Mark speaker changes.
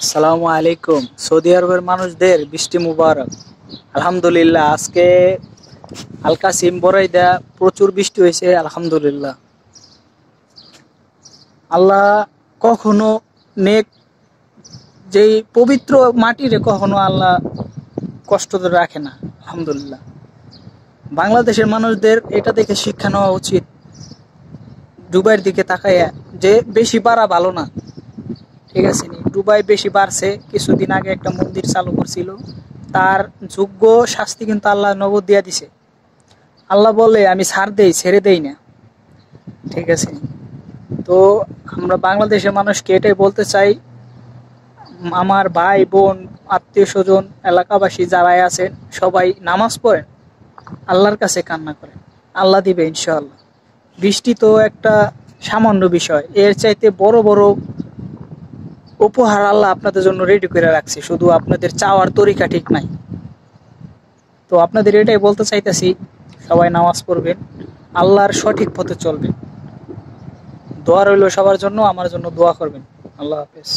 Speaker 1: আসসালামু আলাইকুম। সৌদি আরবের মানুষদের বৃষ্টি মুবারক। আলহামদুলিল্লাহ, আজকে হালকা সিম বড়াই দেয়া প্রচুর বৃষ্টি হয়েছে। আলহামদুলিল্লাহ, আল্লাহ কখনো নেক যেই পবিত্র মাটিরে কখনো আল্লাহ কষ্ট তো রাখে না। আলহামদুলিল্লাহ, বাংলাদেশের মানুষদের এটা দেখে শিক্ষা নেওয়া উচিত। দুবাইয়ের দিকে তাকাইয়া যে বেশি বাড়া ভালো না, ঠিক আছে নি? দুবাই বেশি বাড়ছে। কিছুদিন আগে একটা মন্দির চালু করছিল, তার যোগ্য শাস্তি কিন্তু আল্লাহ নগদ দিয়া দিছে। আল্লাহ বলে আমি ছাড় দেই, ছেড়ে দেই না, ঠিক আছে? তো আমরা বাংলাদেশের মানুষকে এটাই বলতে চাই, আমার ভাই বোন আত্মীয় স্বজন এলাকাবাসী যারাই আছেন সবাই নামাজ পড়েন, আল্লাহর কাছে কান্না করেন, আল্লাহ দিবে ইনশাআল্লাহ। বৃষ্টি তো একটা সামান্য বিষয়, এর চাইতে বড় বড় উপহার আল্লাহ আপনাদের জন্য রেডি করে রাখছে, শুধু আপনাদের চাওয়ার তরিকা ঠিক নাই। তো আপনাদের এটাই বলতে চাইতেছি, সবাই নামাজ পড়বেন, আল্লাহর সঠিক পথে চলবেন। দোয়া রইল সবার জন্য, আমার জন্য দোয়া করবেন। আল্লাহ হাফেজ।